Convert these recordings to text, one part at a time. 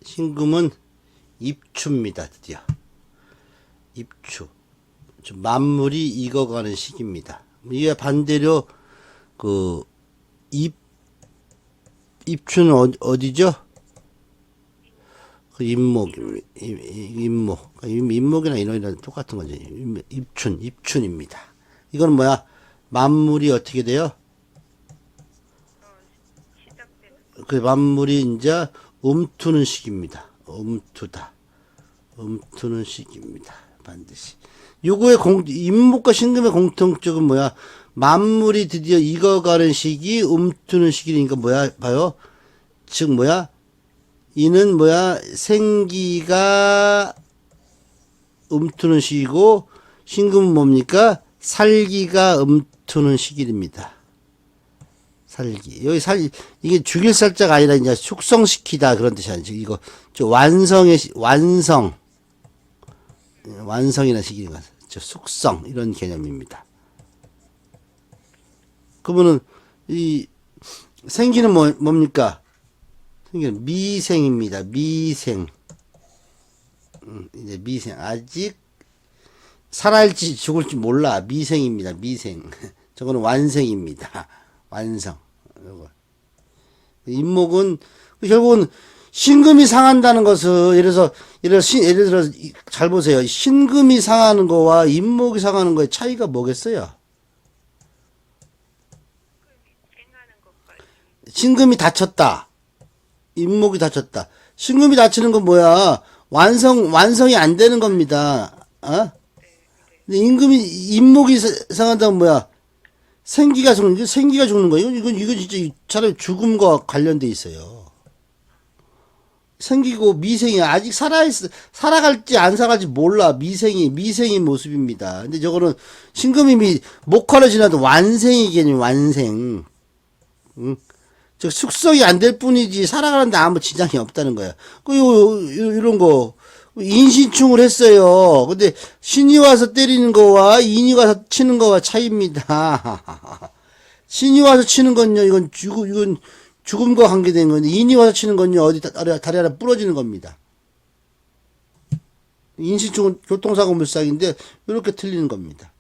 신금은 입추입니다. 드디어 입추. 만물이 익어가는 시기입니다. 이에 반대로 그 입추는 어디죠? 그 임목입니다. 임목이나 인월이랑 똑같은 거죠. 입춘입니다. 이건 뭐야? 만물이 어떻게 돼요? 그 만물이 이제 움트는 시기입니다. 움트는 시기입니다. 반드시. 요거의 임목과 신금의 공통점은 뭐야? 만물이 드디어 익어가는 시기, 움트는 시기니까 뭐야? 봐요. 즉 뭐야? 이는 뭐야? 생기가 움트는 시기고, 신금은 뭡니까? 살기가 움트는 시기입니다. 살기. 여기 이게 죽일 살자가 아니라 이제 숙성시키다 그런 뜻이 아니죠. 이거, 완성이라는 시기인 것 같아요. 숙성, 이런 개념입니다. 그러면은, 생기는 뭡니까? 생기는 미생입니다. 미생. 이제 미생. 아직 살아있지 죽을지 몰라. 미생입니다. 미생. 저거는 완생입니다. 완성. 임목은, 결국은, 신금이 상한다는 것은, 예를 들어서, 잘 보세요. 신금이 상하는 거와 임목이 상하는 거의 차이가 뭐겠어요? 신금이 다쳤다. 임목이 다쳤다. 신금이 다치는 건 뭐야? 완성이 안 되는 겁니다. 어? 근데 임목이 상한다면 뭐야? 생기가 죽는 거예요. 이건 진짜 차라리 죽음과 관련돼 있어요. 생기고 미생이 아직 살아갈지 안 살아갈지 몰라. 미생의 모습입니다. 근데 저거는 신금이 목화를 지나도 완생이 개념, 완생. 응? 즉 숙성이 안 될 뿐이지 살아가는데 아무 지장이 없다는 거야. 이런 거 인신충을 했어요. 근데 신이 와서 때리는 거와 인이 와서 치는 거와 차이입니다. 신이 와서 치는 건요, 이건 죽음과 관계된 건데, 인이 와서 치는 건요, 어디 다리 하나 부러지는 겁니다. 인신충은 교통사고 물상인데, 이렇게 틀리는 겁니다.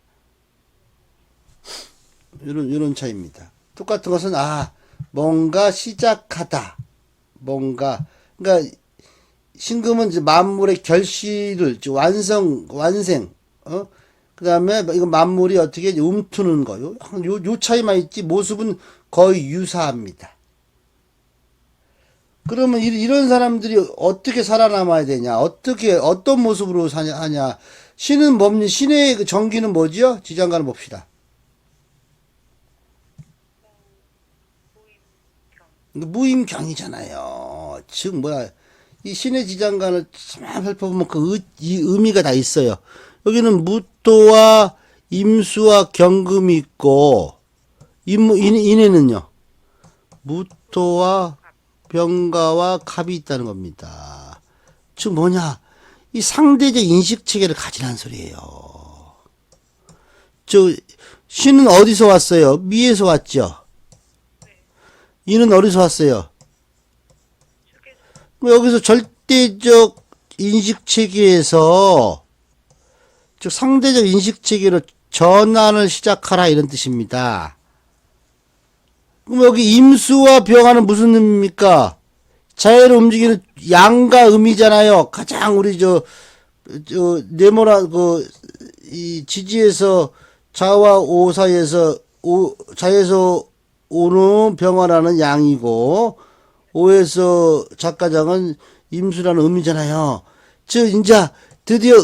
이런 차이입니다. 똑같은 것은, 뭔가 시작하다. 그러니까, 신금은 이제 만물의 결실을, 완생, 그 다음에 이건 만물이 어떻게 움트는 거. 요 차이만 있지, 모습은 거의 유사합니다. 그러면 이런 사람들이 어떻게 살아남아야 되냐? 어떤 모습으로 하냐? 신의 그 정기는 뭐지요? 지장간을 봅시다. 무임경이잖아요. 즉, 이 신의 지장간을 참 살펴보면 이 의미가 다 있어요. 여기는 무토와 임수와 경금이 있고, 인에는요, 무토와 병가와 갑이 있다는 겁니다. 즉 뭐냐? 이 상대적 인식체계를 가지라는 소리예요. 신은 어디서 왔어요? 미에서 왔죠? 이는 어디서 왔어요? 여기서 절대적 인식체계에서 즉 상대적 인식체계로 전환을 시작하라 이런 뜻입니다. 그럼 여기 임수와 병하는 무슨 의미입니까? 자연을 움직이는 양과 음이잖아요. 가장 우리 이 지지에서 자와 오 사이에서 자에서 오는 병화라는 양이고 오에서 작가장은 임수라는 음이잖아요. 즉 이제 드디어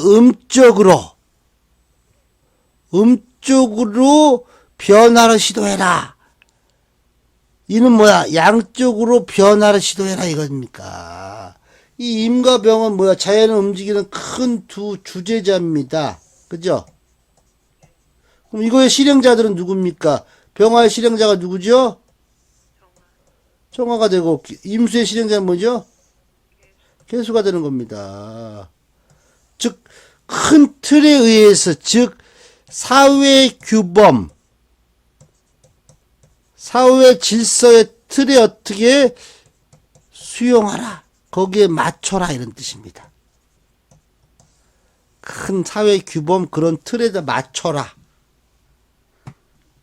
음쪽으로 변화를 시도해라. 이는 뭐야? 양쪽으로 변화를 시도해라 이겁니까? 이 임과 병은 뭐야? 자연을 움직이는 큰 두 주제자입니다. 그죠? 그럼 이거의 실행자들은 누굽니까? 병화의 실행자가 누구죠? 정화가 되고 임수의 실행자는 뭐죠? 개수가 되는 겁니다. 즉 큰 틀에 의해서 즉 사회 규범 사회 질서의 틀에 어떻게 수용하라. 거기에 맞춰라 이런 뜻입니다. 큰 사회 규범 그런 틀에다 맞춰라.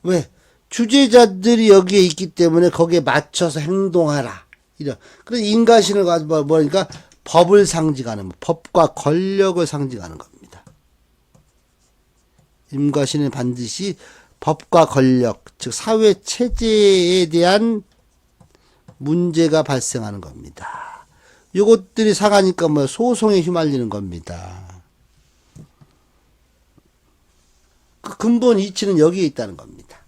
왜? 주재자들이 여기에 있기 때문에 거기에 맞춰서 행동하라. 이런. 그래서 인과신을 가지고 뭐니까 법을 상징하는, 법과 권력을 상징하는 겁니다. 인과신은 반드시 법과 권력, 즉 사회 체제에 대한 문제가 발생하는 겁니다. 요것들이 상하니까 뭐 소송에 휘말리는 겁니다. 그 근본 이치는 여기에 있다는 겁니다.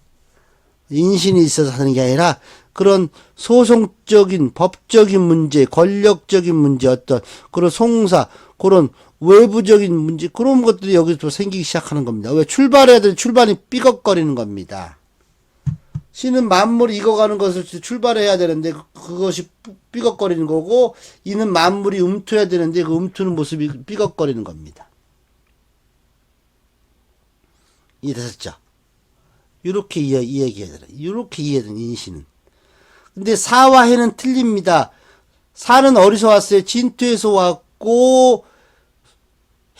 인신이 있어서 하는 게 아니라 그런 소송적인 법적인 문제, 권력적인 문제, 어떤 그런 송사, 그런 외부적인 문제, 그런 것들이 여기서 생기기 시작하는 겁니다. 왜? 출발해야 될 출발이 삐걱거리는 겁니다. 신은 만물이 익어가는 것을 출발해야 되는데 그것이 삐걱거리는 거고, 이는 만물이 움트해야 되는데 그 움트는 모습이 삐걱거리는 겁니다. 이해되셨죠? 이렇게 이야기해야 되나? 이렇게 이해되는 인신은. 근데 사와 해는 틀립니다. 사는 어디서 왔어요? 진토에서 왔고,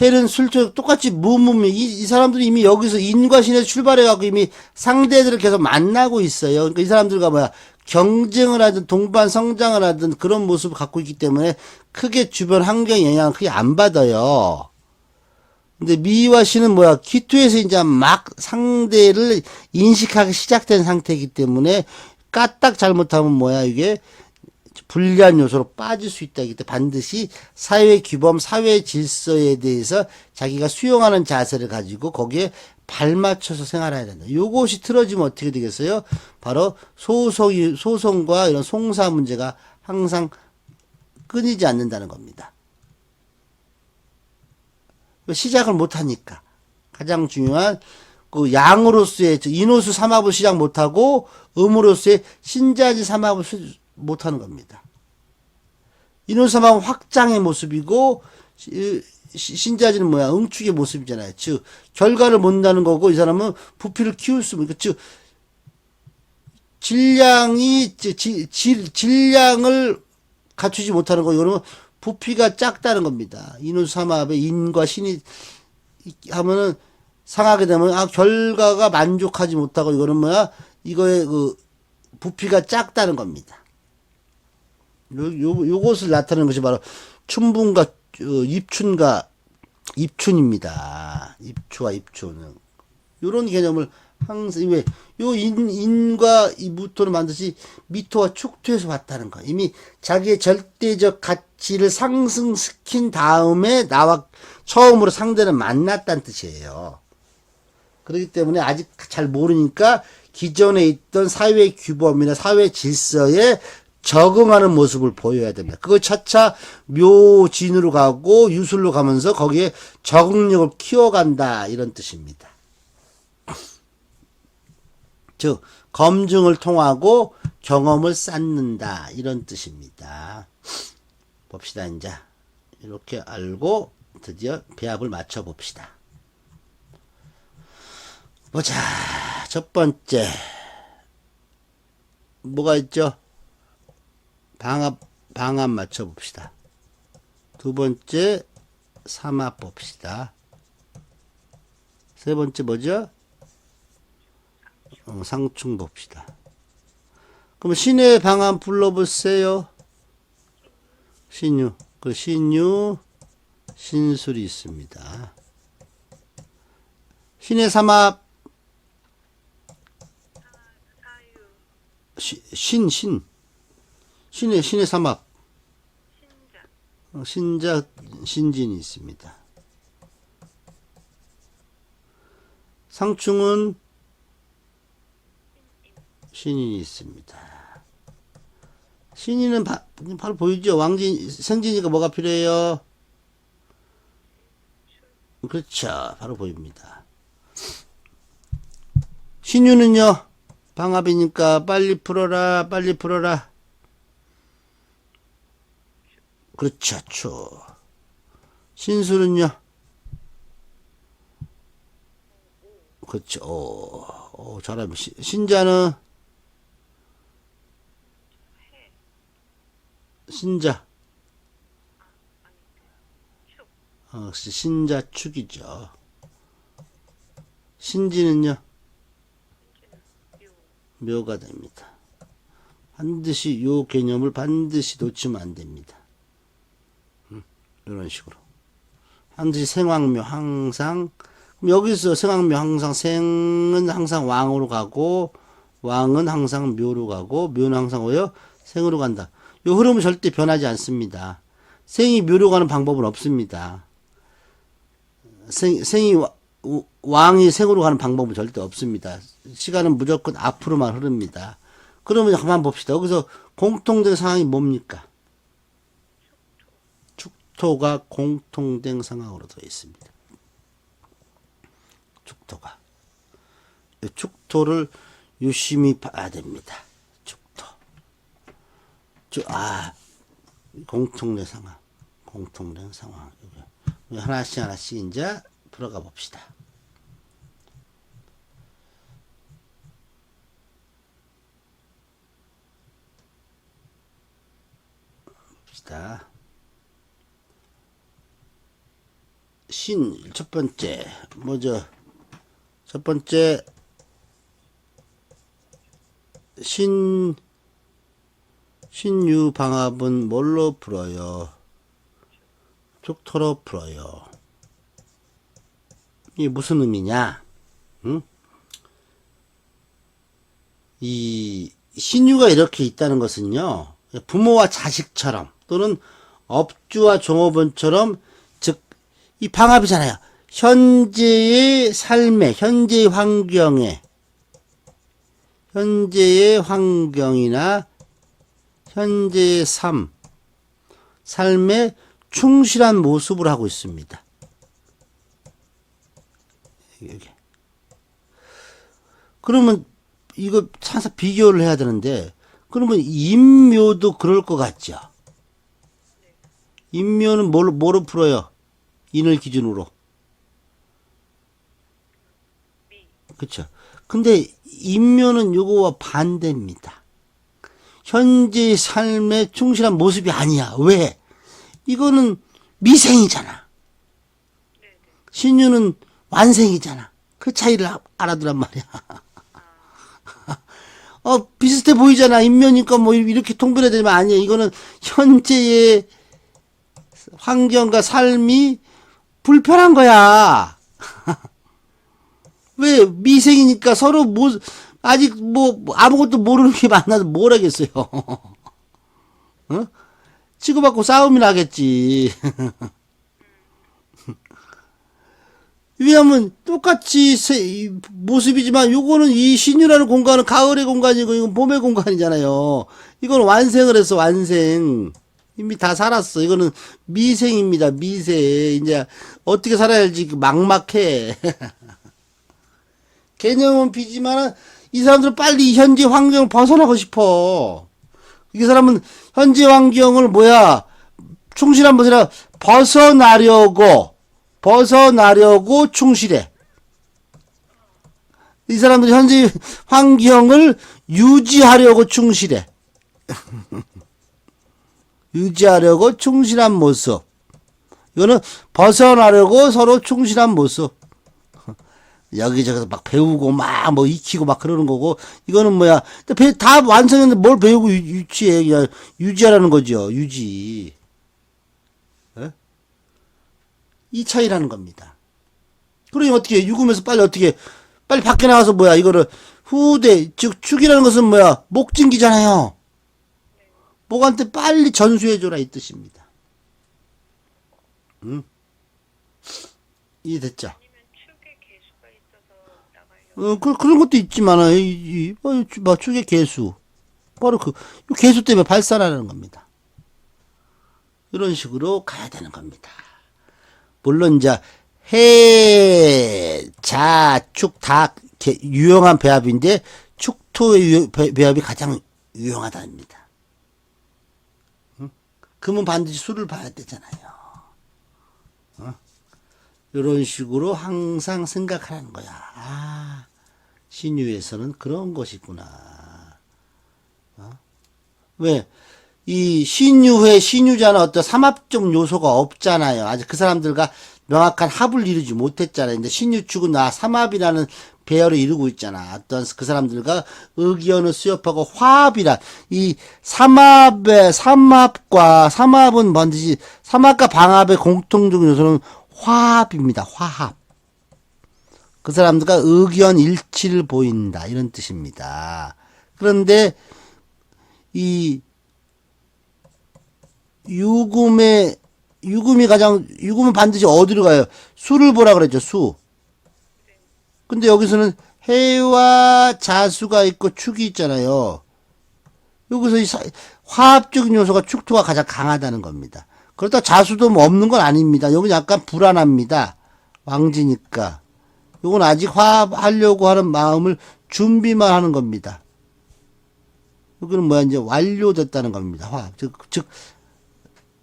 해는 술토 똑같이 무무미. 이 사람들이 이미 여기서 인과 신에서 출발해갖고 이미 상대들을 계속 만나고 있어요. 그러니까 이 사람들과 뭐야, 경쟁을 하든 동반 성장을 하든 그런 모습을 갖고 있기 때문에 크게 주변 환경 영향을 크게 안 받아요. 근데 미와 신은 뭐야? 기토에서 이제 막 상대를 인식하기 시작된 상태이기 때문에 까딱 잘못하면 뭐야? 이게 불리한 요소로 빠질 수 있다. 이때 반드시 사회 규범, 사회 질서에 대해서 자기가 수용하는 자세를 가지고 거기에 발맞춰서 생활해야 된다. 요것이 틀어지면 어떻게 되겠어요? 바로 소송과 이런 송사 문제가 항상 끊이지 않는다는 겁니다. 시작을 못하니까. 가장 중요한 그 양으로서의 인호수 삼합을 시작 못하고 음으로서의 신자지 삼합을 못하는 겁니다. 인호수 삼합은 확장의 모습이고 신자지는 뭐야? 응축의 모습이잖아요. 즉 결과를 못 나는 거고, 이 사람은 부피를 키울 수 없는, 즉 질량을 갖추지 못하는 거. 이거는 부피가 작다는 겁니다. 인호수 삼합의 인과 신이 하면은 상하게 되면 결과가 만족하지 못하고, 이거는 뭐야? 이거의 그 부피가 작다는 겁니다. 요것을 나타내는 것이 바로 춘분과 입춘과 입춘입니다. 입추와 입춘은 요런 개념을 항상, 왜? 요 인과 이 무토는 반드시 미토와 축토에서 왔다는 거. 이미 자기의 절대적 가치를 상승시킨 다음에 나와 처음으로 상대를 만났다는 뜻이에요. 그렇기 때문에 아직 잘 모르니까 기존에 있던 사회 규범이나 사회 질서에 적응하는 모습을 보여야 됩니다. 그거 차차 묘진으로 가고 유술로 가면서 거기에 적응력을 키워간다, 이런 뜻입니다. 즉 검증을 통하고 경험을 쌓는다, 이런 뜻입니다. 봅시다. 이제 이렇게 알고 드디어 배합을 맞춰 봅시다. 보자. 첫 번째 뭐가 있죠? 방합 맞춰 봅시다. 두 번째 삼합 봅시다. 세 번째 뭐죠? 상충 봅시다. 그럼 신의 방합 불러보세요. 신유. 그 신유, 신술이 있습니다. 신의 삼합, 신의 삼합. 신자, 신진이 있습니다. 상충은 신인이 있습니다. 신인은 바로 보이죠? 생진이가 뭐가 필요해요? 그렇죠. 바로 보입니다. 신유는요, 방합이니까 빨리 풀어라, 빨리 풀어라. 그렇죠. 추. 신술은요? 그렇죠. 오, 잘하면. 신자는? 신자. 신자축이죠. 신지는요, 묘가 됩니다. 반드시 요 개념을 반드시 놓치면 안 됩니다. 이런 식으로. 반드시 생왕묘 항상, 여기서 생왕묘 항상 생은 항상 왕으로 가고, 왕은 항상 묘로 가고, 묘는 항상 왜요? 생으로 간다. 요 흐름은 절대 변하지 않습니다. 생이 묘로 가는 방법은 없습니다. 생이 왕이 생으로 가는 방법은 절대 없습니다. 시간은 무조건 앞으로만 흐릅니다. 그러면 가만 봅시다. 여기서 공통된 상황이 뭡니까? 축토가 공통된 상황으로 되어 있습니다. 축토가. 이 축토를 유심히 봐야 됩니다. 축토. 공통된 상황. 공통된 상황. 하나씩 하나씩 이제 들어가 봅시다. 봅시다. 첫 번째, 뭐죠? 첫 번째, 신유방합은 뭘로 풀어요? 축토로 풀어요. 이게 무슨 의미냐? 응? 이 신유가 이렇게 있다는 것은요, 부모와 자식처럼 또는 업주와 종업원처럼, 즉 이 방합이잖아요. 현재의 삶에, 현재의 환경이나 현재의 삶에 충실한 모습을 하고 있습니다. 여기. 그러면 이거 찾아서 비교를 해야 되는데, 그러면 인묘도 그럴 것 같죠? 인묘는 뭐로 풀어요? 인을 기준으로. 그쵸? 근데 인묘는 요거와 반대입니다. 현재의 삶에 충실한 모습이 아니야. 왜? 이거는 미생이잖아. 신유는 완생이잖아. 그 차이를 알아두란 말이야. 비슷해 보이잖아. 인묘니까 뭐 이렇게 통변해야 되면 아니야. 이거는 현재의 환경과 삶이 불편한 거야. 왜? 미생이니까 서로 아직 아무것도 모르는 게 만나도 뭘 하겠어요. 치고받고 싸움이 나겠지. 왜냐면 똑같이 모습이지만 요거는 이 신유라는 공간은 가을의 공간이고 이건 봄의 공간이잖아요. 이건 완생을 했어. 완생. 이미 다 살았어. 이거는 미생입니다. 미생. 이제 어떻게 살아야 할지 막막해. 개념은 비지만 이 사람들은 빨리 현재 환경을 벗어나고 싶어. 이 사람은 현재 환경을 충실한 것이라 벗어나려고 충실해. 이 사람들이 현재 환경을 유지하려고 충실해. 유지하려고 충실한 모습. 이거는 벗어나려고 서로 충실한 모습. 여기저기서 막 배우고 막 익히고 막 그러는 거고, 이거는 다 완성했는데 뭘 배우고 유치해. 그냥 유지하라는 거죠. 유지. 이 차이라는 겁니다. 그러니 어떻게 유금에서 빨리 밖에 나가서 이거를 후대, 즉 축이라는 것은 목진기잖아요. 목한테 빨리 전수해줘라 이 뜻입니다. 이해됐죠? 그런 것도 있지만, 축의 개수. 바로 개수 때문에 발산하는 겁니다. 이런 식으로 가야 되는 겁니다. 물론, 이제, 해, 자, 축, 다 유용한 배합인데, 축토의 배합이 가장 유용하답니다. 그러면 반드시 수를 봐야 되잖아요. 이런 식으로 항상 생각하라는 거야. 신유에서는 그런 것이구나. 왜? 이 신유회, 신유자는 어떤 삼합적 요소가 없잖아요. 아직 그 사람들과 명확한 합을 이루지 못했잖아요. 근데 신유축은 삼합이라는 배열을 이루고 있잖아. 어떤 그 사람들과 의견을 수협하고 화합이란 이 삼합은 반드시 삼합과 방합의 공통적인 요소는 화합입니다. 화합. 그 사람들과 의견 일치를 보인다. 이런 뜻입니다. 그런데 이 유금은 반드시 어디로 가요? 수를 보라 그랬죠, 수. 근데 여기서는 해와 자수가 있고 축이 있잖아요. 여기서 화합적인 요소가 축토가 가장 강하다는 겁니다. 그렇다 자수도 뭐 없는 건 아닙니다. 여기 약간 불안합니다. 왕지니까. 이건 아직 화합하려고 하는 마음을 준비만 하는 겁니다. 여기는 뭐야, 이제 완료됐다는 겁니다. 화합. 즉,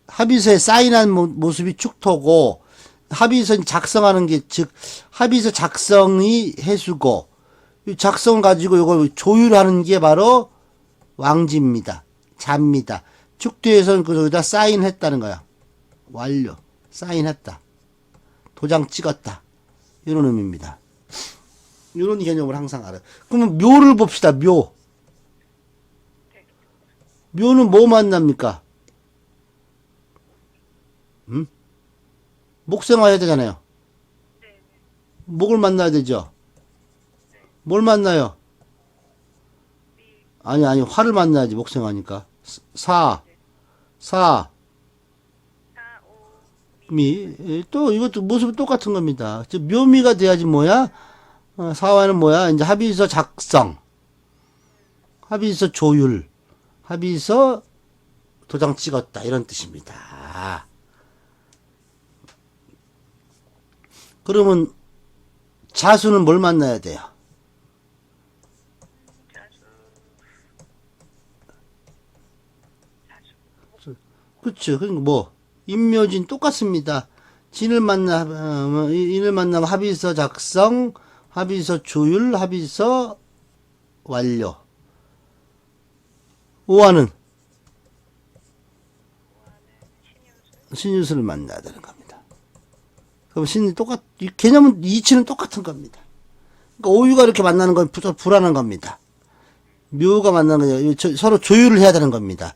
합의서에 사인한 모습이 축토고, 합의서 작성하는 게, 즉, 합의서 작성이 해수고, 이 작성을 가지고 이걸 조율하는 게 바로 왕지입니다. 자입니다. 축토에서는 거기다 사인했다는 거야. 완료. 사인했다. 도장 찍었다. 이런 의미입니다. 이런 개념을 항상 알아요. 그러면 묘를 봅시다. 묘. 묘는 뭐 만납니까? 목생화해야 되잖아요. 목을 만나야 되죠. 뭘 만나요? 아니, 화를 만나야지, 목생화니까. 또, 이것도 모습이 똑같은 겁니다. 묘미가 돼야지 뭐야? 사화는 뭐야? 이제 합의서 작성, 합의서 조율, 합의서 도장 찍었다. 이런 뜻입니다. 그러면 자수는 뭘 만나야 돼요? 그쵸. 그러니까 뭐 임묘진 똑같습니다. 인을 만나면 합의서 작성, 합의서 조율, 합의서 완료. 오화는 신유수를 만나야 되는 겁니다. 그럼 개념은 이치는 똑같은 겁니다. 그러니까 오유가 이렇게 만나는 건 불안한 겁니다. 묘가 만나는 거 서로 조율을 해야 되는 겁니다.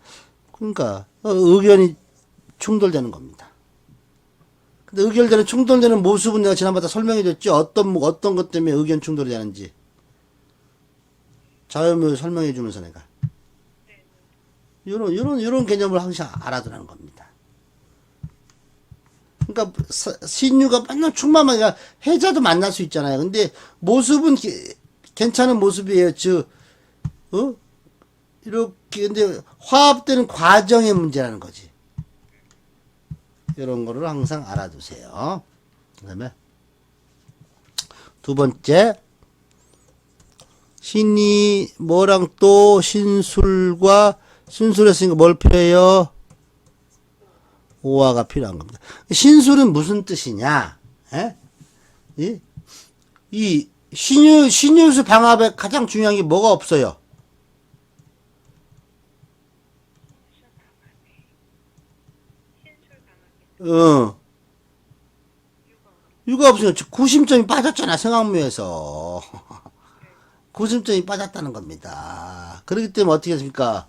그러니까 의견이 충돌되는 겁니다. 근데 충돌되는 모습은 내가 지난번에 설명해 줬죠. 어떤 것 때문에 의견 충돌이 되는지. 자유묘 설명해 주면서 내가. 요런 개념을 항상 알아두라는 겁니다. 그러니까 신유가 맨날 충만만, 그러니까 해자도 만날 수 있잖아요. 근데 모습은 괜찮은 모습이에요. 이렇게, 근데 화합되는 과정의 문제라는 거지. 이런 거를 항상 알아두세요. 그 다음에 두 번째, 신이 뭐랑 또 신술과 신술했으니까 뭘 필요해요? 오화가 필요한 겁니다. 신술은 무슨 뜻이냐? 이 신유수 방합에 가장 중요한 게 뭐가 없어요? 유가 없으니까 구심점이 빠졌잖아, 성악묘에서. 구심점이 빠졌다는 겁니다. 그렇기 때문에 어떻게 했습니까?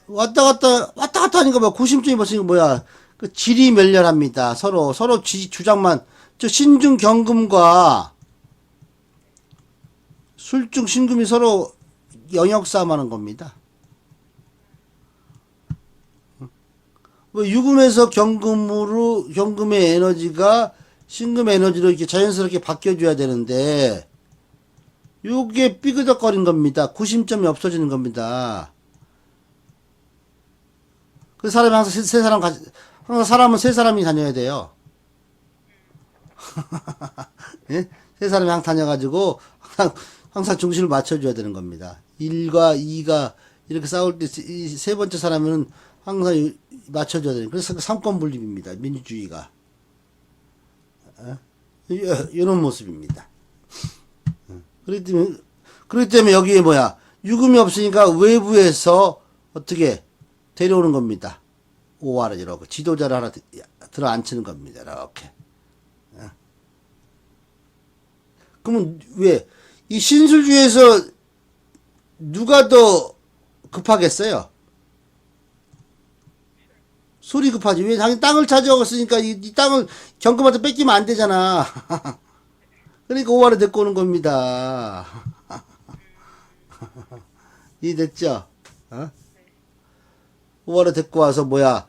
왔다 갔다 하니까 뭐 구심점이 벌써 뭐야? 그 질이 멸렬합니다. 서로 주장만, 신중 경금과 술중 신금이 서로 영역 싸움하는 겁니다. 유금에서 경금의 에너지가 신금의 에너지로 이렇게 자연스럽게 바뀌어줘야 되는데, 요게 삐그덕거린 겁니다. 구심점이 없어지는 겁니다. 그 사람이 항상 항상 사람은 세 사람이 다녀야 돼요. 예? 세 사람이 항상 다녀가지고, 항상 중심을 맞춰줘야 되는 겁니다. 1과 2가 이렇게 싸울 때, 이 세 번째 사람은 항상 맞춰줘야 되는, 그래서 삼권 분립입니다. 민주주의가. 이런 모습입니다. 그렇기 때문에 여기에 뭐야? 유금이 없으니까 외부에서 어떻게 데려오는 겁니다. 오화를 이렇게 지도자를 하나 들어 앉히는 겁니다. 이렇게. 그러면 왜 이 신술 중에서 누가 더 급하겠어요? 술이 급하지. 왜 당연히 땅을 차지하고 이 땅을 경금한테 뺏기면 안 되잖아. 그러니까 오화를 데리고 오는 겁니다. 이해됐죠? 어? 오화를 데리고 와서 뭐야?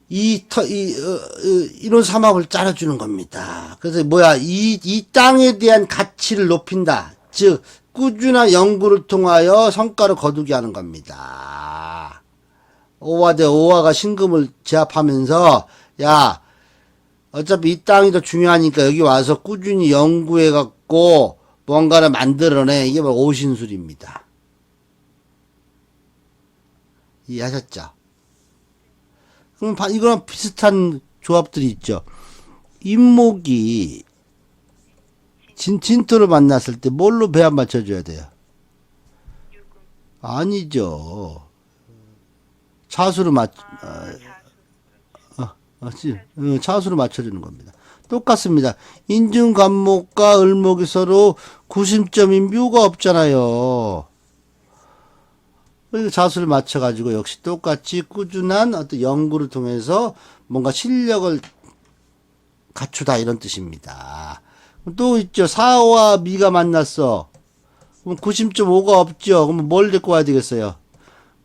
이런 삼합을 짜려주는 겁니다. 그래서 뭐야? 이 땅에 대한 가치를 높인다. 즉, 꾸준한 연구를 통하여 성과를 거두게 하는 겁니다. 오화 대 오화가 신금을 제압하면서, 야, 어차피 이 땅이 더 중요하니까 여기 와서 꾸준히 연구해갖고 뭔가를 만들어내. 이게 바로 오신술입니다. 이해하셨죠? 그럼 이거랑 비슷한 조합들이 있죠. 인목이 진토를 만났을 때 뭘로 배 안 맞춰줘야 돼요? 아니죠. 차수로 차수로 맞춰주는 겁니다. 똑같습니다. 인중간목과 을목이 서로 구심점인 묘가 없잖아요. 자수를 맞춰가지고 역시 똑같이 꾸준한 어떤 연구를 통해서 뭔가 실력을 갖추다 이런 뜻입니다. 또 있죠. 사와 미가 만났어. 그럼 90.5가 없죠. 그럼 뭘 데리고 와야 되겠어요?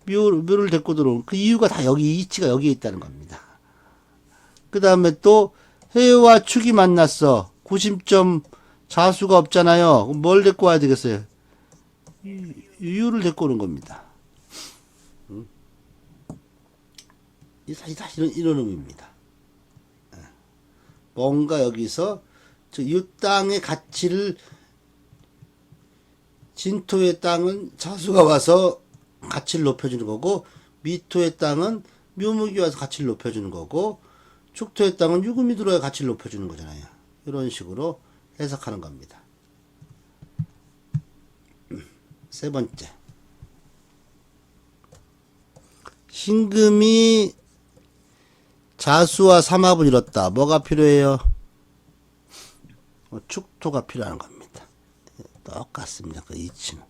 묘를 데리고 들어오는 그 이유가 다 여기 이치가 여기에 있다는 겁니다. 그 다음에 또 해와 축이 만났어. 90점 자수가 없잖아요. 그럼 뭘 데리고 와야 되겠어요? 유를 데리고 오는 겁니다. 사실 이런 의미입니다. 뭔가 여기서 이 땅의 가치를 진토의 땅은 자수가 와서 가치를 높여주는 거고 미토의 땅은 묘목이 와서 가치를 높여주는 거고 축토의 땅은 유금이 들어야 가치를 높여주는 거잖아요. 이런 식으로 해석하는 겁니다. 세 번째, 신금이 자수와 삼합을 이뤘다. 뭐가 필요해요? 축토가 필요한 겁니다. 똑같습니다. 그 이치는.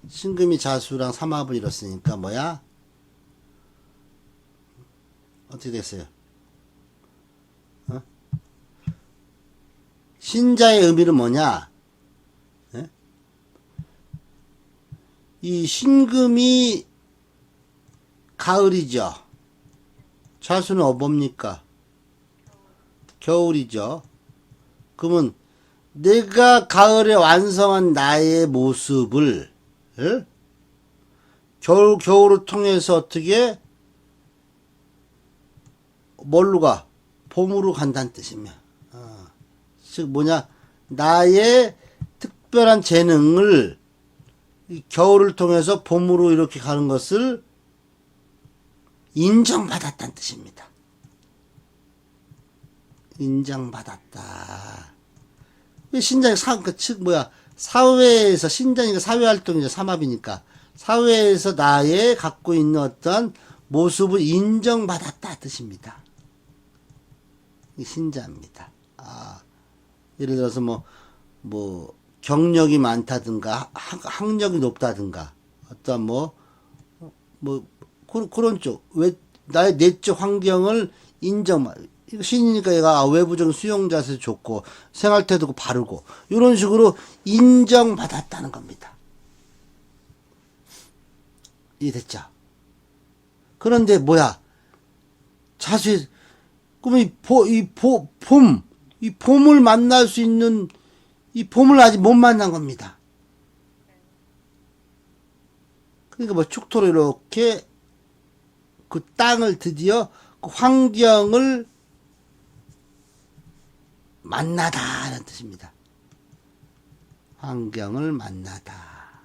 신금이 자수랑 삼합을 이뤘으니까 뭐야? 어떻게 됐어요? 신자의 의미는 뭐냐? 이 신금이 가을이죠. 자수는 뭡니까? 겨울이죠. 그러면 내가 가을에 완성한 나의 모습을 겨울을 통해서 어떻게 뭘로 가? 봄으로 간다는 뜻이며. 즉 뭐냐? 나의 특별한 재능을 겨울을 통해서 봄으로 이렇게 가는 것을 인정받았다는 뜻입니다. 인정받았다. 신장이 사회에서 신장이가 사회활동이죠. 삼합이니까 사회에서 나의 갖고 있는 어떤 모습을 인정받았다 뜻입니다. 신자입니다. 예를 들어서 경력이 많다든가 학력이 높다든가 어떤 그런 쪽, 나의 내적 환경을 신이니까 얘가 외부적인 수용 자세 좋고, 생활태도가 바르고, 이런 식으로 인정받았다는 겁니다. 이해됐죠? 그런데 뭐야? 자수에, 그러면 이 봄을 만날 수 있는, 이 봄을 아직 못 만난 겁니다. 그러니까 축토로 이렇게 그 땅을 드디어 그 환경을 만나다라는 뜻입니다. 환경을 만나다.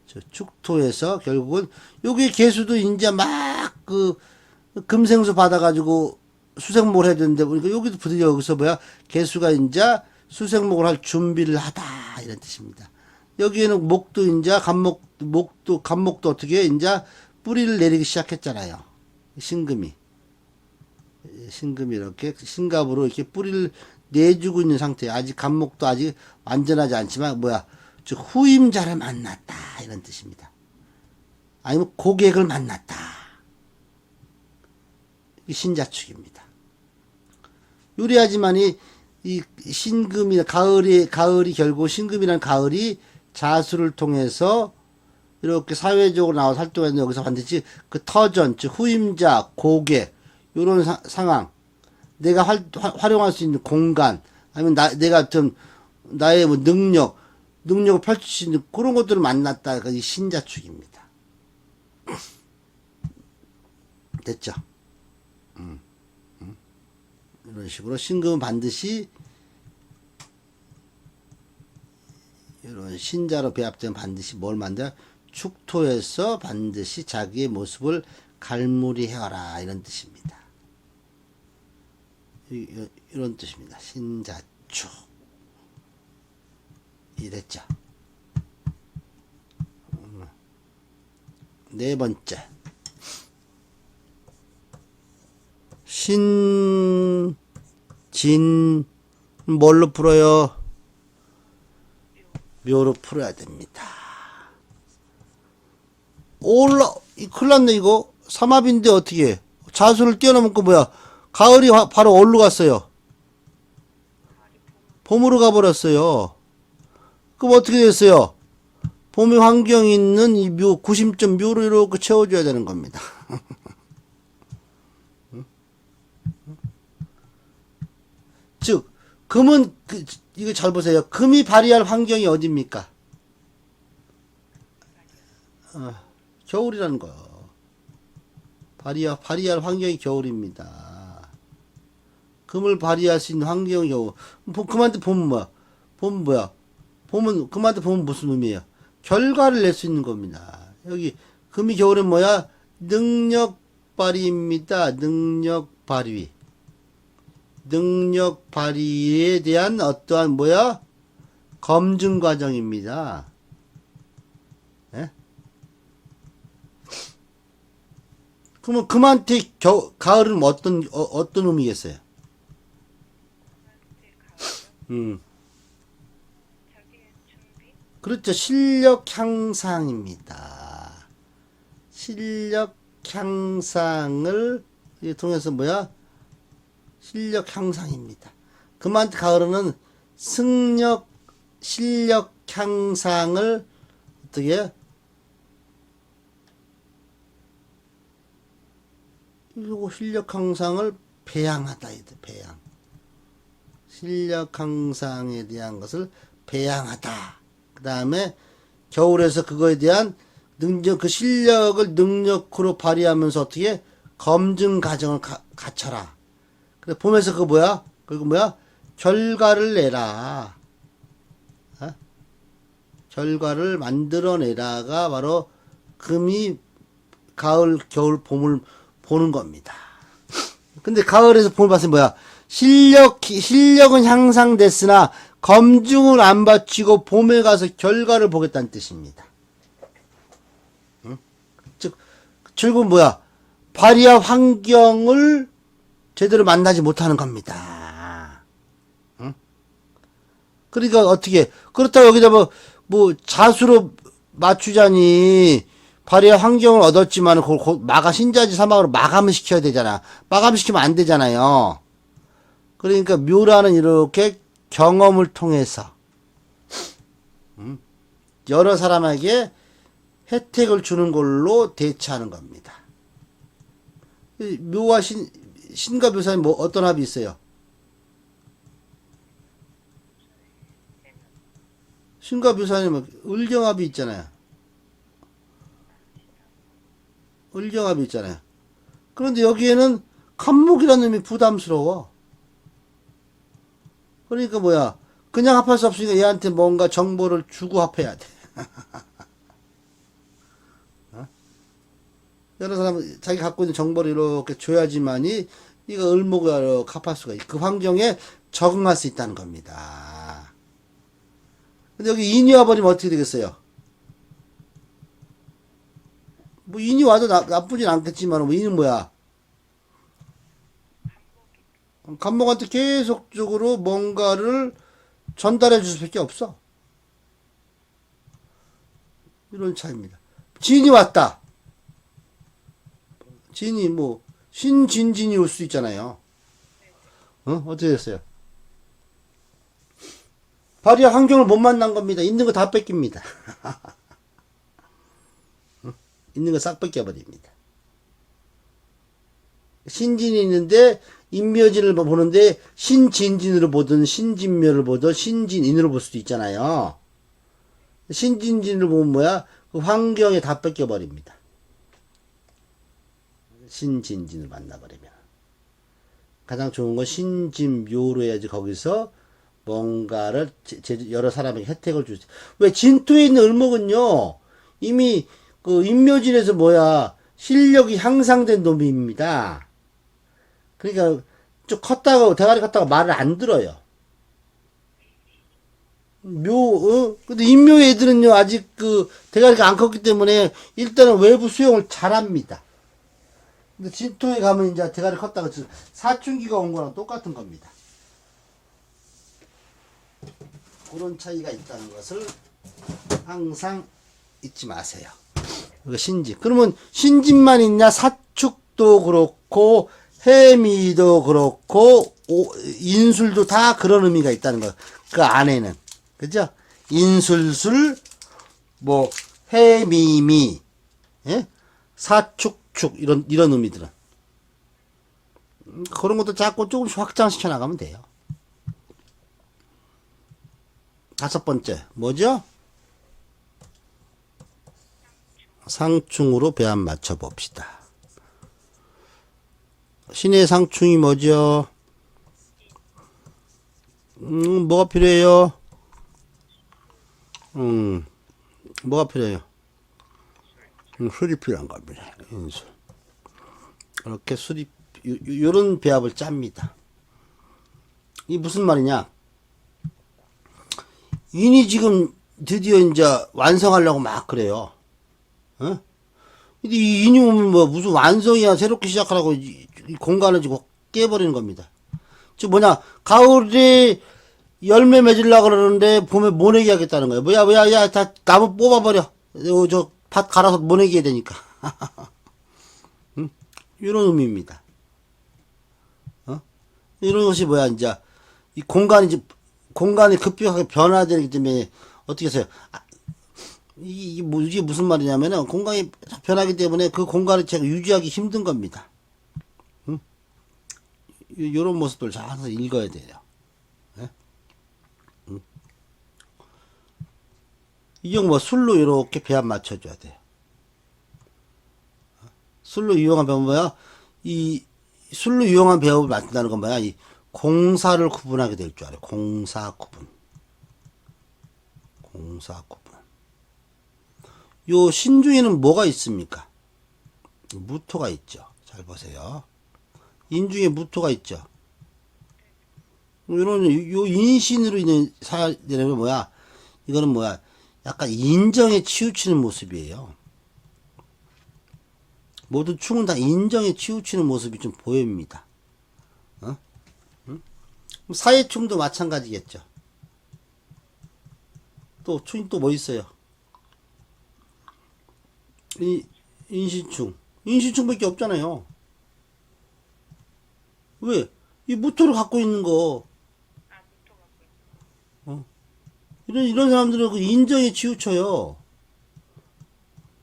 저 축토에서 결국은 여기 개수도 이제 막 금생수 받아가지고 수생목을 해야 되는데 보니까 여기도 부드러 여기서 개수가 이제 수생목을 할 준비를 하다 이런 뜻입니다. 여기에는 목도 이제 간목도 어떻게 이제 뿌리를 내리기 시작했잖아요. 신금이 이렇게 신갑으로 이렇게 뿌리를 내주고 있는 상태예요. 아직 간목도 아직 완전하지 않지만 뭐야, 즉 후임자를 만났다 이런 뜻입니다. 아니면 고객을 만났다. 이 신자축입니다. 유리하지만 이 신금이 가을이 결국 신금이라는 가을이 자수를 통해서 이렇게 사회적으로 나와서 활동했는데 여기서 반드시 그 터전, 즉 후임자, 고객 이런 상황, 내가 활용할 수 있는 공간, 아니면 내가 좀 나의 뭐 능력을 펼칠 수 있는 그런 것들을 만났다. 이 신자축입니다. 됐죠? 이런 식으로 신금은 반드시 이런 신자로 배합되면 반드시 뭘 만들어? 축토에서 반드시 자기의 모습을 갈무리해라 이런 뜻입니다. 이런 뜻입니다. 신자축. 이랬죠. 네 번째. 뭘로 풀어요? 묘로 풀어야 됩니다. 큰일 났네, 이거. 삼합인데 어떻게 해? 자수를 뛰어넘은 거 뭐야? 가을이 바로 어디로 갔어요? 봄으로 가버렸어요. 그럼 어떻게 됐어요? 봄의 환경이 있는 이 구심점 묘로 이렇게 채워줘야 되는 겁니다. 즉, 금은, 이거 잘 보세요. 금이 발휘할 환경이 어딥니까? 겨울이라는 거. 발휘할 환경이 겨울입니다. 금을 발휘할 수 있는 환경이 겨울. 금한테 봄은 뭐야? 봄은 뭐야? 금한테 봄은 무슨 의미예요? 결과를 낼 수 있는 겁니다. 여기, 금이 겨울은 뭐야? 능력 발휘입니다. 능력 발휘. 능력 발휘에 대한 어떠한 뭐야? 검증 과정입니다. 예? 그러면 금한테 가을은 어떤 의미겠어요? 그렇죠. 실력 향상입니다. 실력 향상을 통해서 뭐야? 실력 향상입니다. 금한테 가을은 실력 향상을 어떻게 이거 실력 향상을 배양하다 배양. 실력 향상에 대한 것을 배양하다. 그 다음에 겨울에서 그거에 대한 그 실력을 능력으로 발휘하면서 어떻게 검증 과정을 갖춰라. 봄에서 그거 뭐야? 그리고 뭐야? 결과를 내라. 결과를 만들어내라가 바로 금이 가을, 겨울, 봄을 보는 겁니다. 근데 가을에서 봄을 봤을 때 뭐야? 실력은 향상됐으나 검증을 안 바치고 봄에 가서 결과를 보겠다는 뜻입니다. 즉 뭐야? 발휘할 환경을 제대로 만나지 못하는 겁니다. 응? 그러니까 어떻게 그렇다고 여기다 뭐 자수로 맞추자니 발휘할 환경을 얻었지만 신자지 사막으로 마감을 시켜야 되잖아. 마감시키면 안 되잖아요. 그러니까 묘라는 이렇게 경험을 통해서 여러 사람에게 혜택을 주는 걸로 대처하는 겁니다. 묘와 신과 묘사는 뭐 어떤 합이 있어요? 신과 묘사는 뭐 을경합이 있잖아요. 을경합이 있잖아요. 그런데 여기에는 간목이라는 놈이 부담스러워. 그러니까 뭐야? 그냥 합할 수 없으니까 얘한테 뭔가 정보를 주고 합해야 돼. 여러 사람은 자기 갖고 있는 정보를 이렇게 줘야지만이 이거 을목으로 합할 수가 있고 그 환경에 적응할 수 있다는 겁니다. 근데 여기 인이 와버리면 어떻게 되겠어요? 뭐 인이 와도 나쁘진 않겠지만 뭐 인은 뭐야? 간목한테 계속적으로 뭔가를 전달해 줄 수밖에 없어. 이런 차이입니다. 진이 왔다. 진이 뭐 신진진이 올 수 있잖아요. 어떻게 됐어요? 발이야 환경을 못 만난 겁니다. 있는 거 다 뺏깁니다. 있는 거 싹 뺏겨버립니다. 신진이 있는데 인묘진을 보는데 신진진으로 보든 신진묘를 보든 신진인으로 볼 수도 있잖아요. 신진진을 보면 뭐야? 그 환경에 다 뺏겨버립니다. 신진진을 만나버리면. 가장 좋은 건 신진묘로 해야지 거기서 뭔가를 여러 사람에게 혜택을 주지. 왜 진토에 있는 을목은요, 이미 그 인묘진에서 뭐야, 실력이 향상된 놈입니다. 그러니까 좀 컸다가, 대가리 컸다가 말을 안 들어요. 근데 인묘 애들은요, 아직 그 대가리가 안 컸기 때문에 일단은 외부 수용을 잘합니다. 근데 진토에 가면 이제 대가리 컸다가 사춘기가 온 거랑 똑같은 겁니다. 그런 차이가 있다는 것을 항상 잊지 마세요. 이거 신진. 그러면 신진만 있냐? 사축도 그렇고 해미도 그렇고 인술도 다 그런 의미가 있다는 거. 그 안에는 그죠? 인술술 뭐 해미미 예? 사축축 이런 의미들은 그런 것도 자꾸 조금씩 확장시켜 나가면 돼요. 다섯 번째 뭐죠? 상충으로 배합 맞춰 봅시다. 신의 상충이 뭐죠? 뭐가 필요해요? 뭐가 필요해요? 술이 필요한 겁니다. 인술. 이렇게 술이 요런 배합을 짭니다. 이 무슨 말이냐? 인이 지금 드디어 이제 완성하려고 막 그래요. 어? 근데 이 인이 오면 뭐 무슨 완성이야 새롭게 시작하라고 이 공간을 지금 깨버리는 겁니다. 즉 뭐냐 가을에 열매 맺으려고 그러는데 봄에 모내기 하겠다는 거예요. 뭐야 다 나무 뽑아버려. 저 밭 갈아서 모내기 해야 되니까. 응? 이런 의미입니다. 이런 것이 뭐야 이제 이 공간이 급격하게 변화되기 때문에 어떻게 해서요? 이게 무슨 말이냐면은 공간이 변하기 때문에 그 공간을 제가 유지하기 힘든 겁니다. 응? 이런 모습들 잘 항상 읽어야 돼요. 예? 응? 이경 뭐 술로 이렇게 배합 맞춰줘야 돼요. 술로 이용한 배합은 뭐야? 이 술로 이용한 배합을 맞춘다는 건 뭐야? 이 공사를 구분하게 될 줄 알아요. 공사 구분. 요 신중에는 뭐가 있습니까? 무토가 있죠. 잘 보세요. 인중에 무토가 있죠. 이런 요 인신으로 있는 사례는 뭐야? 이거는 뭐야? 약간 인정에 치우치는 모습이에요. 모든 충은 다 인정에 치우치는 모습이 좀 보입니다. 응? 사회충도 마찬가지겠죠. 또 충이 또 뭐 있어요? 인신충밖에 없잖아요. 왜? 이 무토를 갖고 있는 거. 이런 사람들은 그 인정에 치우쳐요.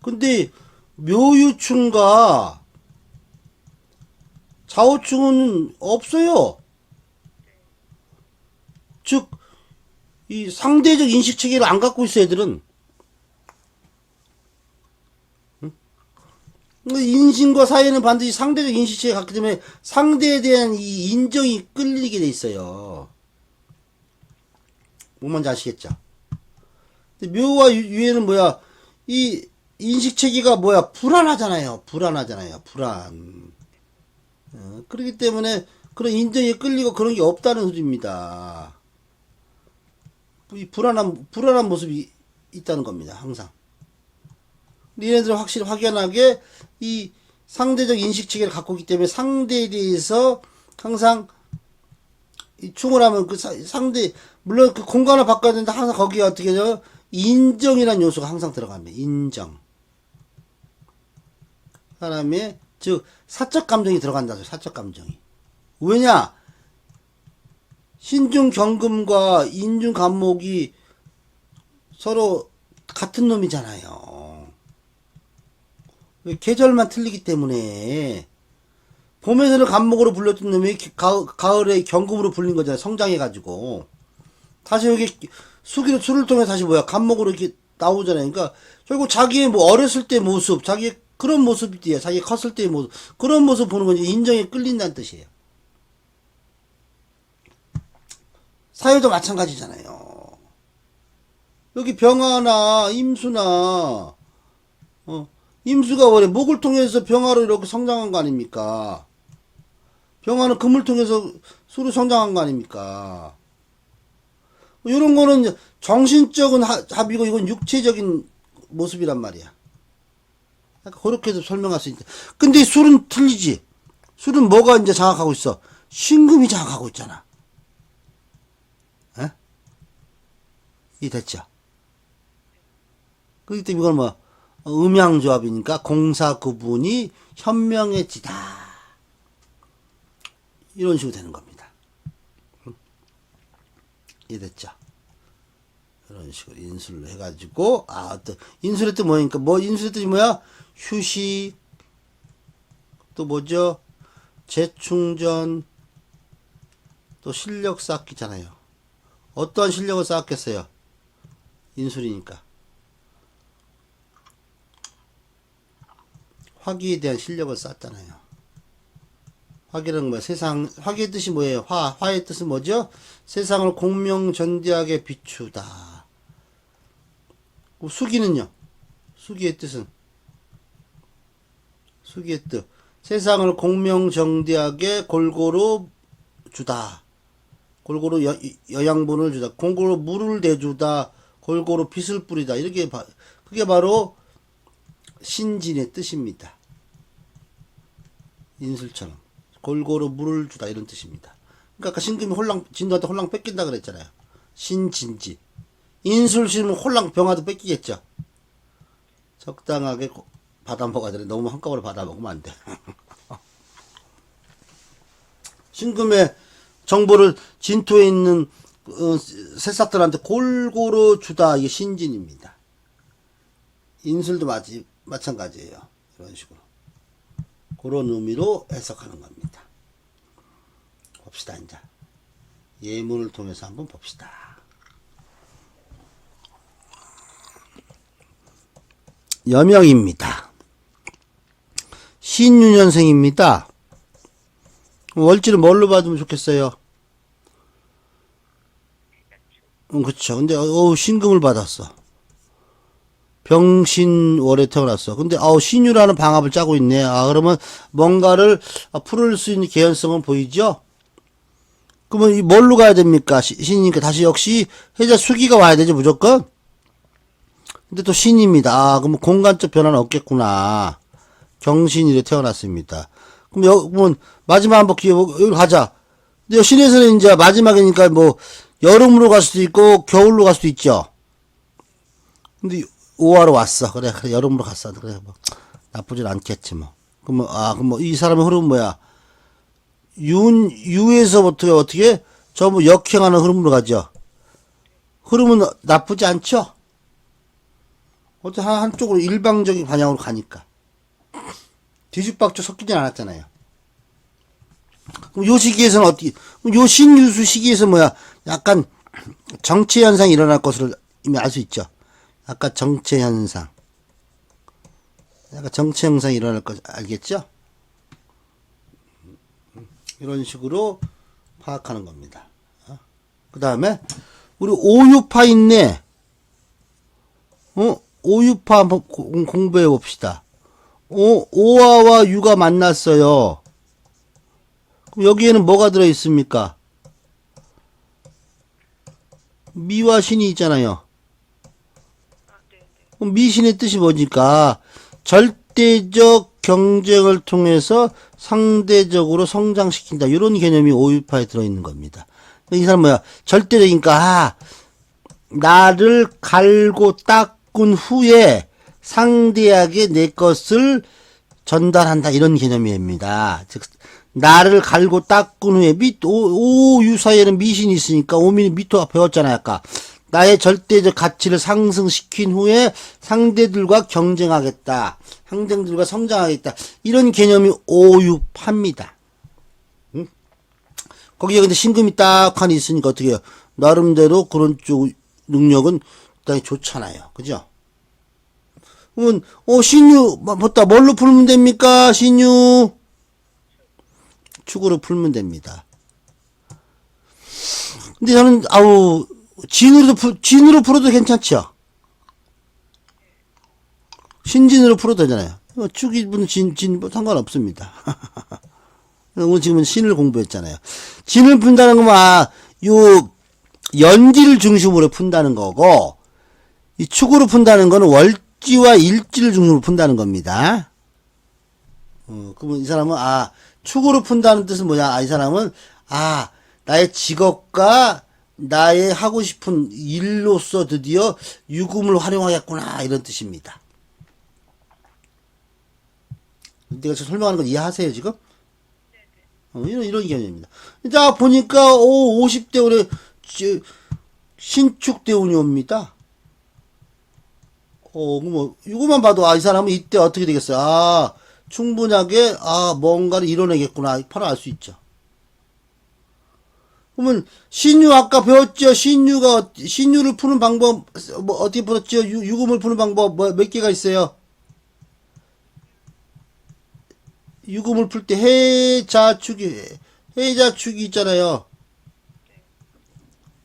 근데 묘유충과 좌우충은 없어요. 즉, 이 상대적 인식 체계를 안 갖고 있어, 애들은. 인신과 사회는 반드시 상대적 인식 체계를 갖기 때문에 상대에 대한 이 인정이 끌리게 돼 있어요. 뭔 말인지 아시겠죠? 근데 묘와 유에는 뭐야? 이 인식 체계가 뭐야? 불안. 그렇기 때문에 그런 인정에 끌리고 그런 게 없다는 소리입니다. 이 불안한 모습이 있다는 겁니다. 항상. 얘네들은 확실히 확연하게 이 상대적 인식 체계를 갖고 있기 때문에 상대에 대해서 항상 이 충을 하면 그 상대, 물론 그 공간을 바꿔야 되는데 항상 거기에 어떻게 해요? 인정이라는 요소가 항상 들어갑니다. 인정. 사람의, 즉, 사적 감정이 들어간다죠. 사적 감정이. 왜냐? 신중 경금과 인중 간목이 서로 같은 놈이잖아요. 계절만 틀리기 때문에 봄에서는 간목으로 불렸던 놈이 가을에 경금으로 불린 거잖아요. 성장해가지고 다시 여기 술을 통해 다시 간목으로 이렇게 나오잖아요. 그러니까 결국 자기의 뭐 어렸을 때 모습, 자기의 그런 모습이 돼요. 자기 컸을 때의 모습, 그런 모습 보는 건 이제 인정에 끌린다는 뜻이에요. 사회도 마찬가지잖아요. 여기 병화나 임수나 임수가 원래 목을 통해서 병화로 이렇게 성장한 거 아닙니까? 병화는 금을 통해서 수로 성장한 거 아닙니까? 이런 거는 정신적인 합이고 이건 육체적인 모습이란 말이야. 그렇게도 설명할 수 있다. 근데 술은 틀리지. 술은 뭐가 이제 장악하고 있어? 신금이 장악하고 있잖아. 에? 이 됐죠? 그렇기 때문에 이건 뭐 음양조합이니까 공사 구분이 현명해지다. 이런 식으로 되는 겁니다. 이해됐죠? 이런 식으로 인술로 해가지고 또 인술의 뜻 뭐니까 인술의 뜻이 뭐야? 휴식, 또 뭐죠? 재충전, 또 실력 쌓기잖아요. 어떠한 실력을 쌓았겠어요? 인술이니까. 화기에 대한 실력을 쌓았잖아요. 화기는 뭐야? 화기의 뜻이 뭐예요? 화의 뜻은 뭐죠? 세상을 공명전대하게 비추다. 수기는요? 수기의 뜻은? 수기의 뜻. 세상을 공명정대하게 골고루 주다. 골고루 여양분을 주다. 골고루 물을 대주다. 골고루 빛을 뿌리다. 이렇게, 그게 바로 신진의 뜻입니다. 인술처럼. 골고루 물을 주다. 이런 뜻입니다. 그러니까 아까 신금이 진도한테 홀랑 뺏긴다 그랬잖아요. 신진지. 인술 심으면 홀랑 병화도 뺏기겠죠. 적당하게 받아 먹어야 돼. 너무 한꺼번에 받아 먹으면 안 돼. 신금의 정보를 진토에 있는 새싹들한테 골고루 주다. 이게 신진입니다. 인술도 마찬가지예요. 이런 식으로. 그런 의미로 해석하는 겁니다. 봅시다, 이제. 예문을 통해서 한번 봅시다. 여명입니다. 신유년생입니다. 월지는 뭘로 받으면 좋겠어요? 그쵸. 근데, 신금을 받았어. 병신월에 태어났어. 근데, 신유라는 방합을 짜고 있네. 그러면 뭔가를 풀을 수 있는 개연성은 보이죠? 그러면 뭘로 가야 됩니까? 신이니까 다시 역시 해자 수기가 와야 되죠, 무조건? 근데 또 신입니다. 그러면 공간적 변화는 없겠구나. 경신일에 태어났습니다. 그럼 마지막 한번 여기 가자. 근데 신에서는 이제 마지막이니까 여름으로 갈 수도 있고, 겨울로 갈 수도 있죠. 근데 5화로 왔어. 그래, 여름으로 갔어. 그래, 나쁘진 않겠지, 그럼 이 사람의 흐름은 뭐야? 유에서부터 어떻게? 전부 역행하는 흐름으로 가죠. 흐름은 나쁘지 않죠? 어떻게 한쪽으로 일방적인 방향으로 가니까. 뒤죽박죽 섞이진 않았잖아요. 그럼 요 시기에서는 어떻게, 요 신유수 시기에서 뭐야? 약간 정체 현상이 일어날 것으로 이미 알 수 있죠. 약간 정체 현상이 일어날 것 알겠죠? 이런 식으로 파악하는 겁니다. 그 다음에 우리 오유파 있네. 오유파 한번 공부해 봅시다. 오화와 유가 만났어요. 그럼 여기에는 뭐가 들어 있습니까? 미와 신이 있잖아요. 아, 네네. 그럼 미신의 뜻이 뭐니까 절대적 경쟁을 통해서 상대적으로 성장시킨다. 이런 개념이 오유파에 들어있는 겁니다. 이 사람 뭐야? 절대적이니까 나를 갈고 닦은 후에 상대에게 내 것을 전달한다. 이런 개념입니다. 즉 나를 갈고 닦은 후에 오유 사이에는 미신이 있으니까 오민이 미토가 배웠잖아요. 아까 나의 절대적 가치를 상승시킨 후에 상대들과 경쟁하겠다. 상대들과 성장하겠다. 이런 개념이 오유파입니다. 응? 거기에 근데 신금이 딱 하나 있으니까 어떻게 해요? 나름대로 그런 쪽 능력은 굉장히 좋잖아요. 그죠? 그러면 신유 맞다. 뭘로 풀면 됩니까? 신유 축으로 풀면 됩니다. 근데 저는 진으로 풀어도 괜찮죠? 신진으로 풀어도 되잖아요. 축이분 진 상관없습니다. 오늘 지금은 신을 공부했잖아요. 진을 푼다는 건 요 연지를 중심으로 푼다는 거고, 이 축으로 푼다는 거는 월지와 일지를 중심으로 푼다는 겁니다. 그러면 이 사람은 축으로 푼다는 뜻은 뭐냐? 이 사람은 나의 직업과 나의 하고 싶은 일로서 드디어 유금을 활용하겠구나 이런 뜻입니다. 내가 지금 설명하는 건 이해하세요 지금? 이런 개념입니다. 자 보니까 50대 올해 신축 대운이 옵니다. 뭐 이거만 봐도 이 사람은 이때 어떻게 되겠어요? 충분하게 뭔가를 이뤄내겠구나 바로 알 수 있죠. 그러면 신유 아까 배웠죠? 신유를 푸는 방법 뭐 어떻게 풀었죠? 유금을 푸는 방법 몇 개가 있어요? 유금을 풀 때 해자축이 있잖아요.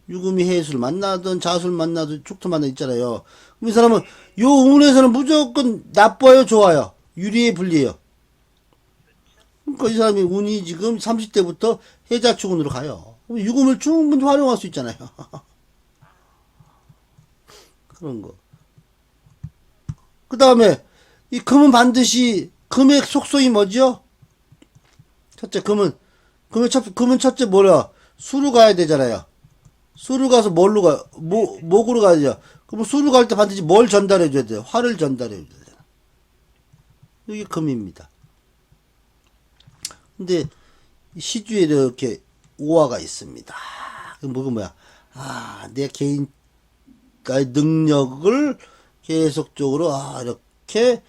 유금이 해수를 만나든 자수를 만나든 축토 만나 있잖아요. 그럼 이 사람은 요 운에서는 무조건 나빠요, 좋아요? 유리해, 불리해요? 그러니까 이 사람이 운이 지금 30대부터 해자축 운으로 가요. 그럼 유금을 충분히 활용할 수 있잖아요. 그런 거. 그 다음에 이 금은 반드시 금의 속성이 뭐죠? 첫째, 금은 첫째 뭐야? 수로 가야 되잖아요. 수로 가서 뭘로 가? 목으로 가야죠. 그럼 수로 갈 때 반드시 뭘 전달해줘야 돼요? 화를 전달해줘야 돼요. 이게 금입니다. 근데 시주에 이렇게 오화가 있습니다. 그럼 뭐야? 내 개인 나의 능력을 계속적으로 이렇게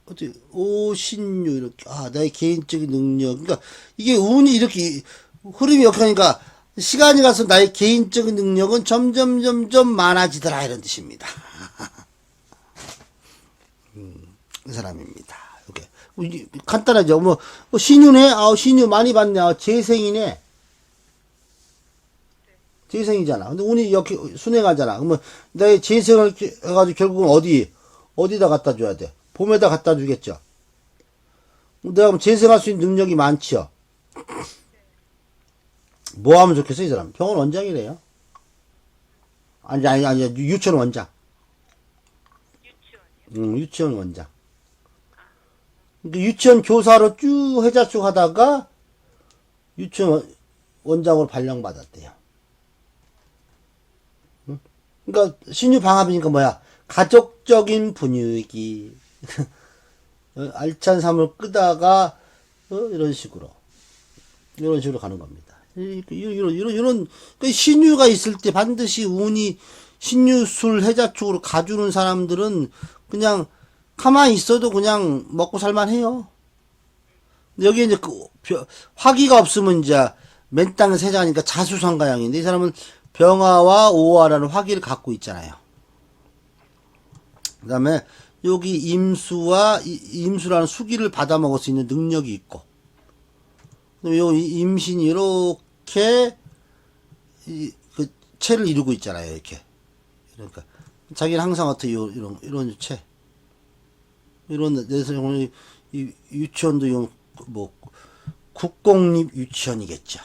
어떻게 오신유 이렇게 나의 개인적인 능력 그러니까 이게 운이 이렇게 흐름이 이렇게 하니까 시간이 가서 나의 개인적인 능력은 점점 많아지더라 이런 뜻입니다. 이 사람입니다. 이렇게 간단하죠. 뭐 신유네. 신유 많이 받네. 재생이네. 재생이잖아. 근데 운이 이렇게 순행하잖아. 그러면 나의 재생을 해가지고 결국은 어디다 갖다 줘야 돼? 봄에다 갖다 주겠죠. 내가 그럼 재생할 수 있는 능력이 많지요. 뭐 하면 좋겠어, 이 사람? 병원 원장이래요. 아니, 유치원 원장. 유치원이요? 유치원 원장. 그러니까 유치원 교사로 쭉 해자쭉 하다가 유치원 원장으로 발령받았대요. 그러니까 신유 방합이니까 뭐야? 가족적인 분위기. 알찬 삶을 끄다가 이런 식으로 가는 겁니다. 이런 신유가 있을 때 반드시 운이 신유술 해자축으로 가주는 사람들은 그냥 가만히 있어도 그냥 먹고 살만해요. 여기 이제 화기가 없으면 이제 맨 땅에 세자니까 자수성가형인데 이 사람은 병화와 오화라는 화기를 갖고 있잖아요. 그 다음에 여기 임수라는 수기를 받아 먹을 수 있는 능력이 있고 요 임신이 이렇게 그 체를 이루고 있잖아요. 이렇게 그러니까 자기는 항상 어떻게 이런 체 이런 데서 이 유치원도 뭐 국공립 유치원이겠죠.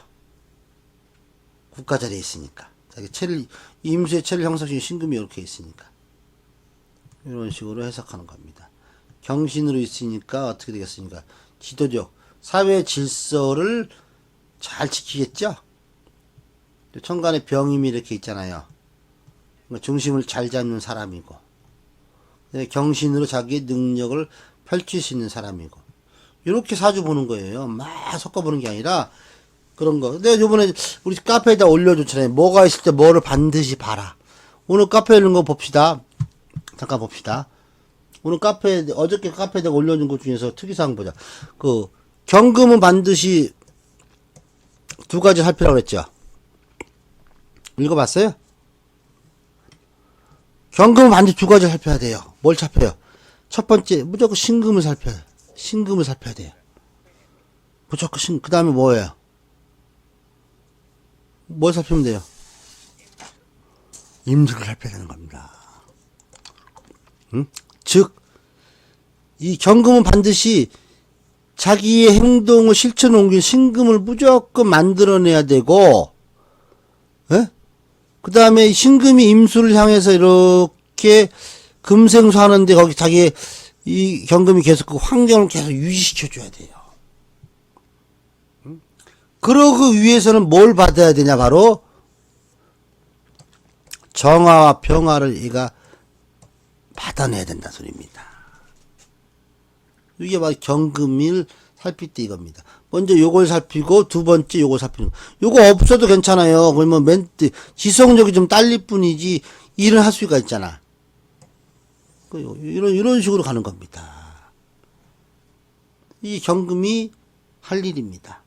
국가 자리에 있으니까. 자기 체를, 임수의 체를 형성시킨 신금이 이렇게 있으니까. 이런 식으로 해석하는 겁니다. 경신으로 있으니까 어떻게 되겠습니까? 지도적, 사회 질서를 잘 지키겠죠? 천간에 병임이 이렇게 있잖아요. 중심을 잘 잡는 사람이고, 경신으로 자기의 능력을 펼칠 수 있는 사람이고, 이렇게 사주 보는 거예요. 막 섞어보는 게 아니라, 그런 거. 내가 요번에 우리 카페에다 올려줬잖아요. 뭐가 있을 때 뭐를 반드시 봐라. 오늘 카페에 있는 거 봅시다. 잠깐 봅시다. 오늘 어저께 카페에다 올려준 것 중에서 특이사항 보자. 경금은 반드시 두 가지 살피라고 그랬죠. 읽어봤어요? 경금은 반드시 두 가지 살펴야 돼요. 뭘 살펴요? 첫 번째, 무조건 신금을 살펴요. 신금을 살펴야 돼요. 무조건 그 다음에 뭐예요? 뭘 살피면 돼요? 임수를 살펴야 되는 겁니다. 응? 즉, 이 경금은 반드시 자기의 행동을 실천에 옮긴 신금을 무조건 만들어내야 되고, 그 다음에 신금이 임수를 향해서 이렇게 금생수 하는데 거기 자기의 이 경금이 계속 그 환경을 계속 유지시켜줘야 돼요. 그러기 위해서는 뭘 받아야 되냐, 바로 정화와 평화를 얘가 받아내야 된다 소리입니다. 이게 바로 경금을 살필 때 이겁니다. 먼저 요걸 살피고 두 번째 요걸 살피는 거. 요거 없어도 괜찮아요. 그러면 지성력이 좀 딸릴 뿐이지 일을 할 수가 있잖아. 이런 식으로 가는 겁니다. 이 경금이 할 일입니다.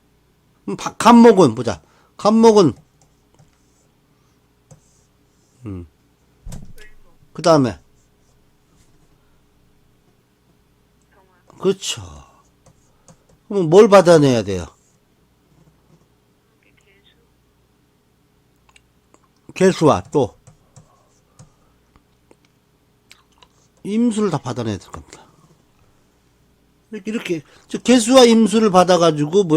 간목은 보자. 간목은 그 다음에 그렇죠. 그럼 뭘 받아내야 돼요? 개수와 또 임수를 다 받아내야 될 겁니다. 이렇게 개수와 임수를 받아가지고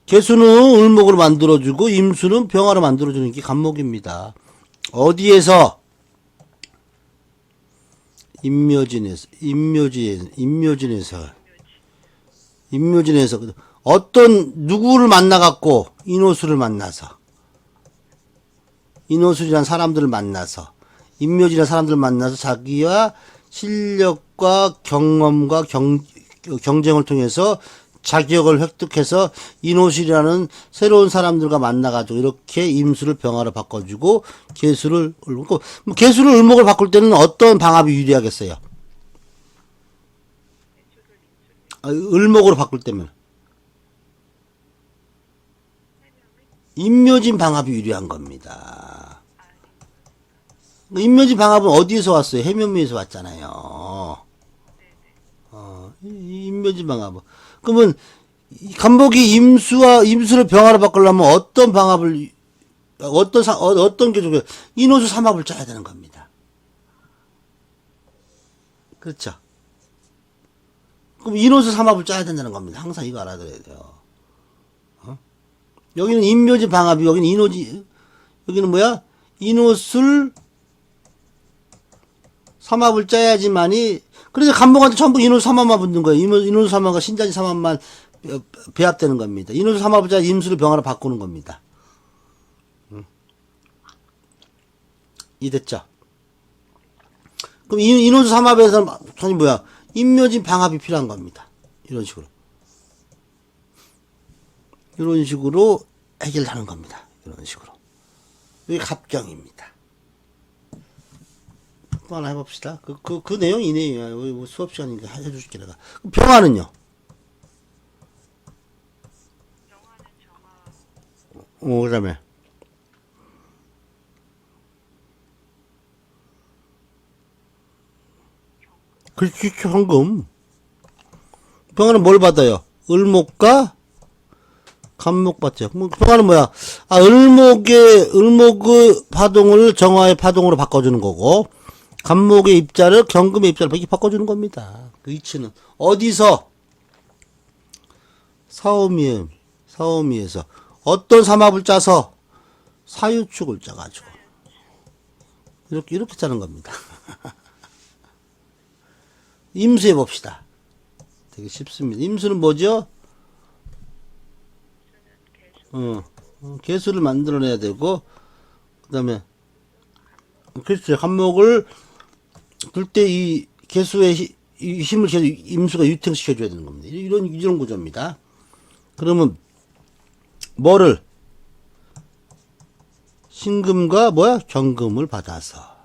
개수는 을목으로 만들어주고 임수는 병화로 만들어주는 게 간목입니다. 어디에서? 임묘진에서 어떤 누구를 만나갖고 인호수를 만나서 인호술이란 사람들을 만나서 임묘진이라는 사람들을 만나서 자기와 실력과 경험과 경쟁을 통해서 자격을 획득해서 인호술이라는 새로운 사람들과 만나가지고 이렇게 임수를 병화로 바꿔주고 개수를 을목, 개수를 을목을 바꿀 때는 어떤 방합이 유리하겠어요? 을목으로 바꿀 때면 임묘진 방합이 유리한 겁니다. 임묘진 방합은 어디에서 왔어요? 해면미에서 왔잖아요. 임묘진 방합은. 그러면 간목이 임수를 병화로 바꾸려면 어떤 방합을 어떤 게 좋아요? 인호수 삼합을 짜야 되는 겁니다. 그렇죠? 그럼 인호수 삼합을 짜야 된다는 겁니다. 항상 이거 알아둬야 돼요. 여기는 임묘진 방합이, 여기는 여기는 뭐야? 인호술 삼합을 짜야지만이, 그래서 간목한테 전부 인호수 삼합만 붙는 거예요. 인호수 삼합과 신자지 삼합만 배합되는 겁니다. 인호수 삼합을 짜야 임수를 병화로 바꾸는 겁니다. 이해됐죠? 그럼 인호수 삼합에서는 임묘진 방합이 필요한 겁니다. 이런 식으로. 이런 식으로 해결하는 겁니다. 이런 식으로. 이게 갑경입니다. 또 하나 해봅시다. 그 내용이 이 내용이야. 수업 시간이니까 해줄게, 내가. 병화는요? 그 다음에. 그렇지, 현금. 병화는 뭘 받아요? 을목과 간목 받죠. 병화는 뭐야? 을목의 파동을 정화의 파동으로 바꿔주는 거고, 간목의 입자를 경금의 입자로 이렇게 바꿔주는 겁니다. 그 위치는 어디서? 사오미에서 어떤 삼합을 짜서 사유축을 짜가지고 이렇게 짜는 겁니다. 임수해 봅시다. 되게 쉽습니다. 임수는 뭐죠? 개수를 만들어내야 되고, 그 다음에, 그렇죠. 한목을 둘 때 이 개수의 이 힘을 계속 임수가 유탱시켜줘야 되는 겁니다. 이런 구조입니다. 그러면, 뭐를? 신금과 경금을 받아서.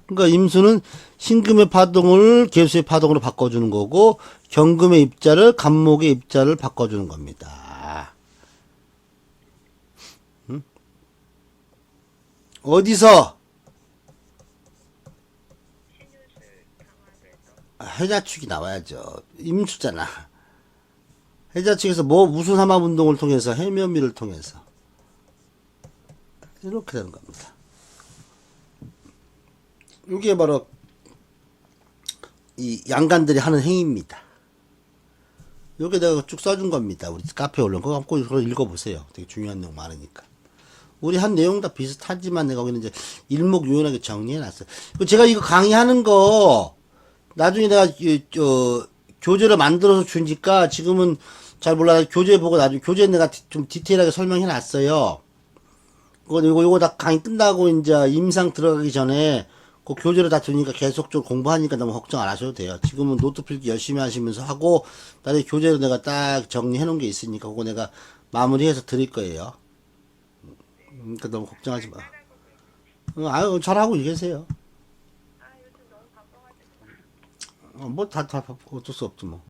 그러니까 임수는 신금의 파동을 개수의 파동으로 바꿔주는 거고, 경금의 입자를 간목의 입자를 바꿔주는 겁니다. 어디서? 해자축이 나와야죠. 임수잖아. 해자축에서 무슨 삼합 운동을 통해서, 해면미를 통해서. 이렇게 되는 겁니다. 이게 바로 이 양간들이 하는 행위입니다. 이게 내가 쭉 써준 겁니다. 우리 카페에 올라온 거 갖고 그걸 읽어보세요. 되게 중요한 내용 많으니까. 우리 한 내용 다 비슷하지만 내가 거기는 이제 일목요연하게 정리해놨어요. 제가 이거 강의하는 거 나중에 내가 교재를 만들어서 주니까 지금은 잘 몰라. 교재 보고 나중에 교재 내가 좀 디테일하게 설명해놨어요. 요거 다 강의 끝나고 이제 임상 들어가기 전에 그 교재를 다 주니까 계속적으로 공부하니까 너무 걱정 안 하셔도 돼요. 지금은 노트 필기 열심히 하시면서 하고 나중에 교재로 내가 딱 정리해 놓은 게 있으니까 그거 내가 마무리해서 드릴 거예요. 그러니까 너무 걱정하지 마. 아유, 잘하고 계세요. 아, 요즘 너무 바빠가지고. 뭐, 어쩔 수 없지, 뭐.